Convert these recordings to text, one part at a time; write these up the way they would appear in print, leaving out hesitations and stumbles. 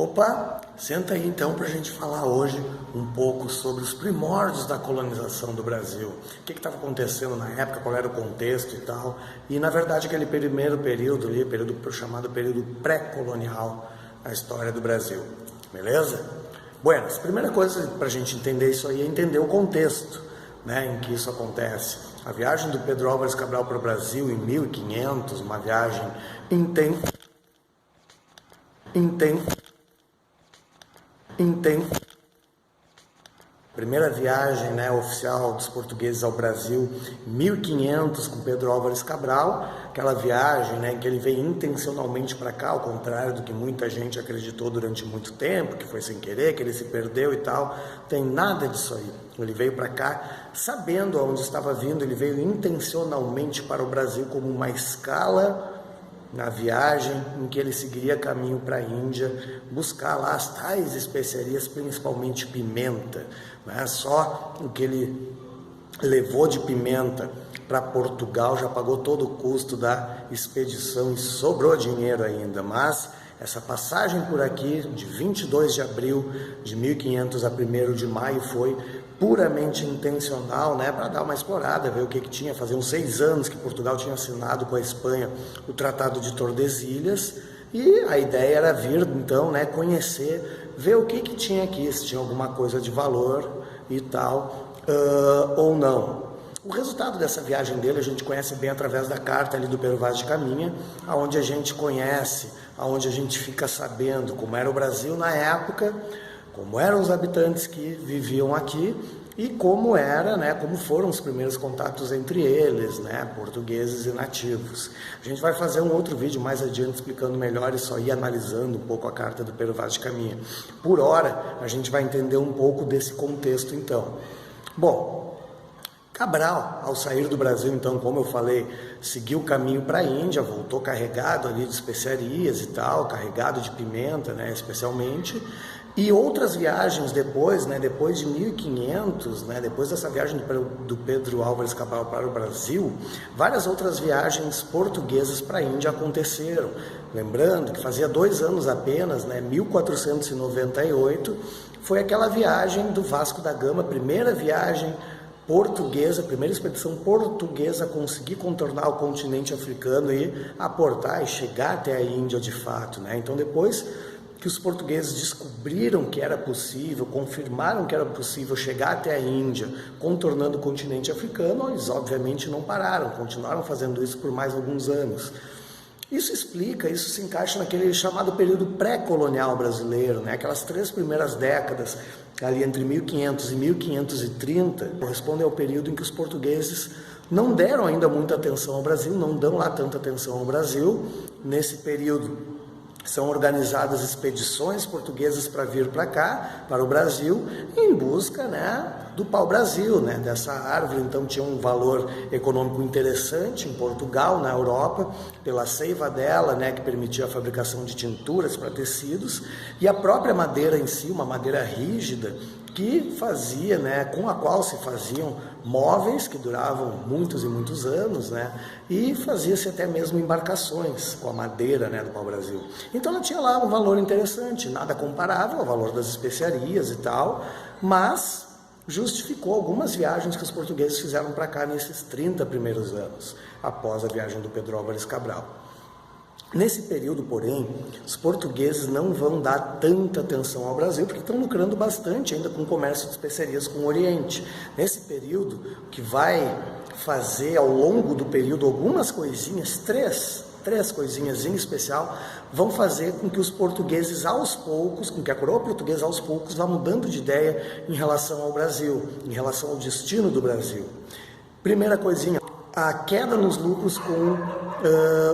Opa, senta aí então para a gente falar hoje um pouco sobre os primórdios da colonização do Brasil. O que estava acontecendo na época, qual era o contexto e tal. E na verdade aquele primeiro período ali, chamado período pré-colonial na história do Brasil. Beleza? Bueno, a primeira coisa para a gente entender isso aí é entender o contexto, né, em que isso acontece. A viagem do Pedro Álvares Cabral para o Brasil em 1500, uma viagem intensa. Primeira viagem, né, oficial dos portugueses ao Brasil, 1500, com Pedro Álvares Cabral, aquela viagem, né, em que ele veio intencionalmente para cá, ao contrário do que muita gente acreditou durante muito tempo, que foi sem querer, que ele se perdeu e tal. Tem nada disso aí. Ele veio para cá sabendo aonde estava vindo, ele veio intencionalmente para o Brasil como uma escala na viagem em que ele seguiria caminho para a Índia, buscar lá as tais especiarias, principalmente pimenta. Não é só o que ele levou de pimenta para Portugal, já pagou todo o custo da expedição e sobrou dinheiro ainda, mas essa passagem por aqui, de 22 de abril de 1500 a 1º de maio, foi puramente intencional, né, para dar uma explorada, ver o que tinha. Faziam 6 anos que Portugal tinha assinado com a Espanha o Tratado de Tordesilhas, e a ideia era vir, então, né, conhecer, ver o que tinha aqui, se tinha alguma coisa de valor e tal, ou não. O resultado dessa viagem dele a gente conhece bem através da carta ali do Pero Vaz de Caminha, onde a gente conhece, onde a gente fica sabendo como era o Brasil na época, como eram os habitantes que viviam aqui e como era, né, como foram os primeiros contatos entre eles, né, portugueses e nativos. A gente vai fazer um outro vídeo mais adiante explicando melhor isso aí, analisando um pouco a carta do Pero Vaz de Caminha. Por hora, a gente vai entender um pouco desse contexto então. Bom, Cabral, ao sair do Brasil, então, como eu falei, seguiu o caminho para a Índia, voltou carregado ali de especiarias e tal, carregado de pimenta, né, especialmente, e outras viagens depois, né, depois de 1500, né, depois dessa viagem do Pedro Álvares Cabral para o Brasil, várias outras viagens portuguesas para a Índia aconteceram. Lembrando que fazia 2 anos apenas, né, 1498, foi aquela viagem do Vasco da Gama, primeira viagem portuguesa, primeira expedição portuguesa a conseguir contornar o continente africano e aportar e chegar até a Índia de fato, né? Então depois que os portugueses descobriram que era possível, confirmaram que era possível chegar até a Índia, contornando o continente africano, eles obviamente não pararam, continuaram fazendo isso por mais alguns anos. Isso se encaixa naquele chamado período pré-colonial brasileiro, né? Aquelas 3 primeiras décadas, ali entre 1500 e 1530, correspondem ao período em que os portugueses não deram ainda muita atenção ao Brasil, não dão lá tanta atenção ao Brasil. Nesse período são organizadas expedições portuguesas para vir para cá, para o Brasil, em busca, né, do pau-brasil, né, dessa árvore. Então tinha um valor econômico interessante em Portugal, na Europa, pela seiva dela, né, que permitia a fabricação de tinturas para tecidos, e a própria madeira em si, uma madeira rígida, que fazia, né, com a qual se faziam móveis que duravam muitos e muitos anos, né, e fazia-se até mesmo embarcações com a madeira, né, do pau-brasil. Então ela tinha lá um valor interessante, nada comparável ao valor das especiarias e tal, mas justificou algumas viagens que os portugueses fizeram para cá nesses 30 primeiros anos, após a viagem do Pedro Álvares Cabral. Nesse período, porém, os portugueses não vão dar tanta atenção ao Brasil, porque estão lucrando bastante ainda com o comércio de especiarias com o Oriente. Nesse período, o que vai fazer ao longo do período algumas coisinhas, três coisinhas em especial, vão fazer com que os portugueses aos poucos, com que a coroa portuguesa aos poucos vá mudando de ideia em relação ao Brasil, em relação ao destino do Brasil. Primeira coisinha, a queda nos lucros com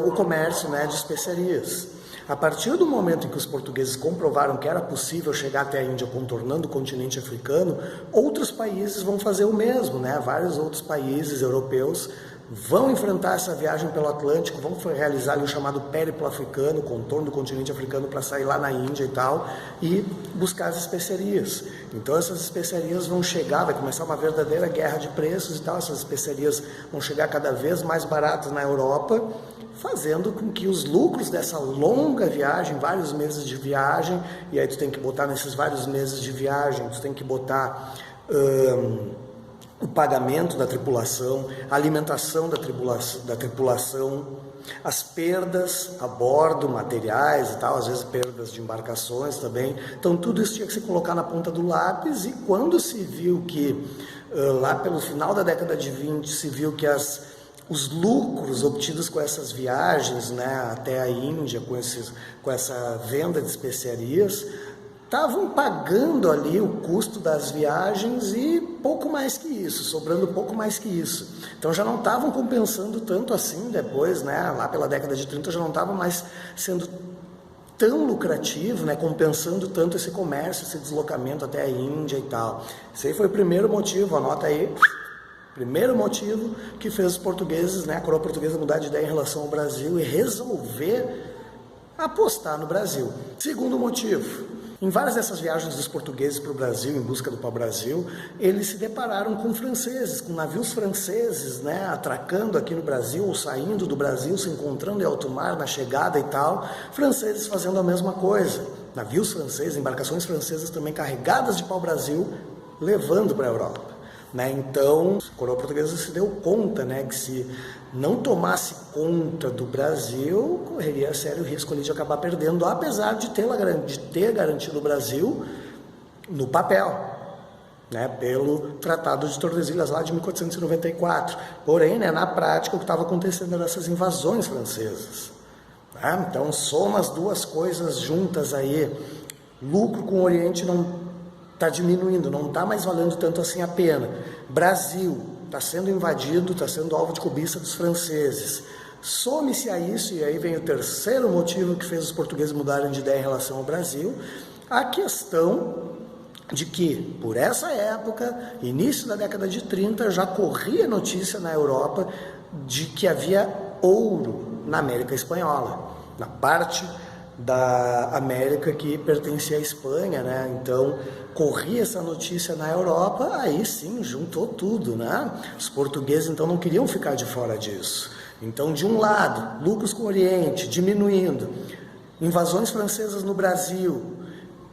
o comércio, né, de especiarias. A partir do momento em que os portugueses comprovaram que era possível chegar até a Índia contornando o continente africano, outros países vão fazer o mesmo, né? Vários outros países europeus vão enfrentar essa viagem pelo Atlântico, vão realizar ali o chamado périplo africano, contorno do continente africano, para sair lá na Índia e tal, e buscar as especiarias. Então essas especiarias vão chegar, vai começar uma verdadeira guerra de preços e tal, essas especiarias vão chegar cada vez mais baratas na Europa, fazendo com que os lucros dessa longa viagem, vários meses de viagem, e aí tu tem que botar nesses vários meses de viagem, tu tem que botar o pagamento da tripulação, a alimentação da tripulação, as perdas a bordo, materiais e tal, às vezes perdas de embarcações também. Então tudo isso tinha que se colocar na ponta do lápis, e quando se viu que, lá pelo final da década de 20, se viu que os lucros obtidos com essas viagens, né, até a Índia, com essa venda de especiarias, estavam pagando ali o custo das viagens e pouco mais que isso, sobrando pouco mais que isso. Então já não estavam compensando tanto assim depois, né? Lá pela década de 30 já não estava mais sendo tão lucrativo, né? Compensando tanto esse comércio, esse deslocamento até a Índia e tal. Esse aí foi o primeiro motivo, anota aí. Primeiro motivo que fez os portugueses, né, a coroa portuguesa mudar de ideia em relação ao Brasil e resolver apostar no Brasil. Segundo motivo, em várias dessas viagens dos portugueses para o Brasil, em busca do pau-brasil, eles se depararam com franceses, com navios franceses, né, atracando aqui no Brasil, ou saindo do Brasil, se encontrando em alto mar, na chegada e tal, franceses fazendo a mesma coisa. Navios franceses, embarcações francesas também carregadas de pau-brasil, levando para a Europa. Né? Então, a coroa portuguesa se deu conta, né, que se não tomasse conta do Brasil, correria sério risco ali de acabar perdendo, apesar de ter garantido o Brasil no papel, né, pelo Tratado de Tordesilhas lá de 1494. Porém, né, na prática, o que estava acontecendo eram essas invasões francesas. Né? Então, soma as duas coisas juntas aí, lucro com o Oriente não está diminuindo, não está mais valendo tanto assim a pena. Brasil está sendo invadido, está sendo alvo de cobiça dos franceses. Some-se a isso, e aí vem o terceiro motivo que fez os portugueses mudarem de ideia em relação ao Brasil, a questão de que, por essa época, início da década de 30, já corria notícia na Europa de que havia ouro na América Espanhola, na parte da América que pertencia à Espanha, né? Então corria essa notícia na Europa, aí sim juntou tudo, né? Os portugueses então não queriam ficar de fora disso. Então, de um lado, lucros com o Oriente diminuindo, invasões francesas no Brasil,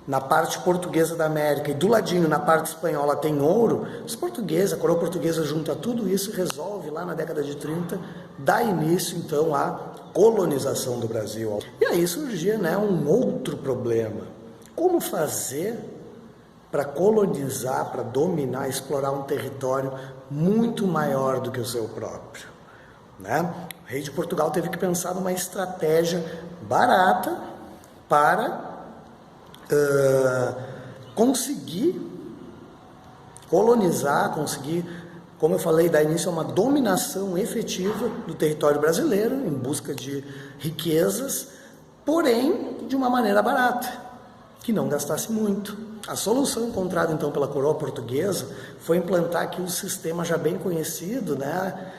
na parte portuguesa da América, e do ladinho, na parte espanhola, tem ouro, os portugueses, a coroa portuguesa junta tudo isso e resolve lá na década de 30, dá início então à colonização do Brasil. E aí surgia, né, um outro problema. Como fazer para colonizar, para dominar, explorar um território muito maior do que o seu próprio? Né? O rei de Portugal teve que pensar numa estratégia barata para conseguir colonizar, conseguir, como eu falei, dar início a uma dominação efetiva do território brasileiro em busca de riquezas, porém de uma maneira barata, que não gastasse muito. A solução encontrada então pela coroa portuguesa foi implantar aqui um sistema já bem conhecido, né,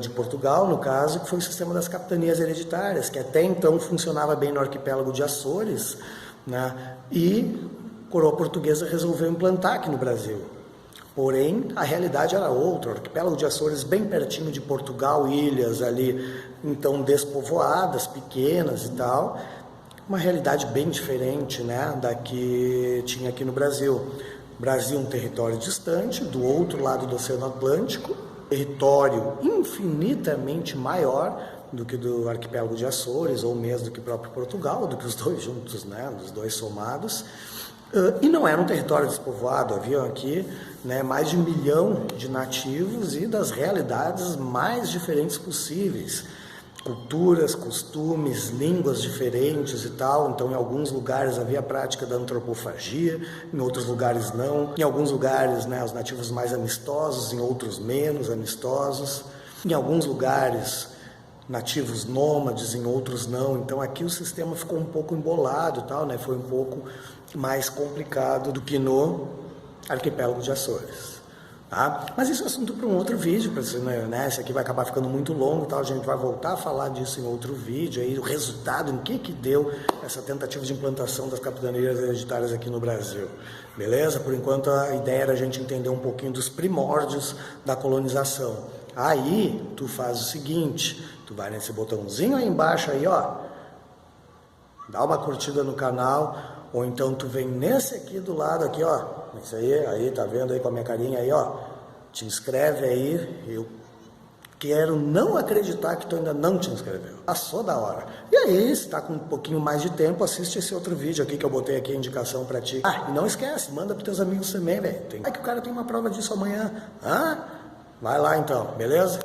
de Portugal, no caso, que foi o sistema das capitanias hereditárias, que até então funcionava bem no arquipélago de Açores, né, e a coroa portuguesa resolveu implantar aqui no Brasil. Porém, a realidade era outra. O arquipélago de Açores, bem pertinho de Portugal, ilhas ali, então despovoadas, pequenas e tal, uma realidade bem diferente, né, da que tinha aqui no Brasil. Brasil, um território distante, do outro lado do Oceano Atlântico, território infinitamente maior do que do arquipélago de Açores, ou mesmo do que o próprio Portugal, do que os dois juntos, né, os dois somados. E não era um território despovoado, haviam aqui, né, mais de 1 milhão de nativos e das realidades mais diferentes possíveis. Culturas, costumes, línguas diferentes e tal. Então, em alguns lugares havia a prática da antropofagia, em outros lugares não. Em alguns lugares, né, os nativos mais amistosos, em outros menos amistosos. Em alguns lugares, nativos nômades, em outros não. Então, aqui o sistema ficou um pouco embolado, tal, né? Foi um pouco mais complicado do que no arquipélago de Açores. Tá? Mas isso é assunto para um outro vídeo, né? Esse aqui vai acabar ficando muito longo, tal. A gente vai voltar a falar disso em outro vídeo, aí, o resultado, em que deu essa tentativa de implantação das capitanias hereditárias aqui no Brasil. Beleza? Por enquanto a ideia era a gente entender um pouquinho dos primórdios da colonização. Aí, tu faz o seguinte, tu vai nesse botãozinho aí embaixo aí, ó, dá uma curtida no canal, ou então tu vem nesse aqui do lado aqui, ó, esse aí, tá vendo aí com a minha carinha aí, ó, te inscreve aí, eu quero não acreditar que tu ainda não te inscreveu. Passou da hora. E aí, se tá com um pouquinho mais de tempo, assiste esse outro vídeo aqui que eu botei aqui a indicação pra ti. Ah, e não esquece, manda pros teus amigos também, velho. É que o cara tem uma prova disso amanhã. Vai lá então, beleza?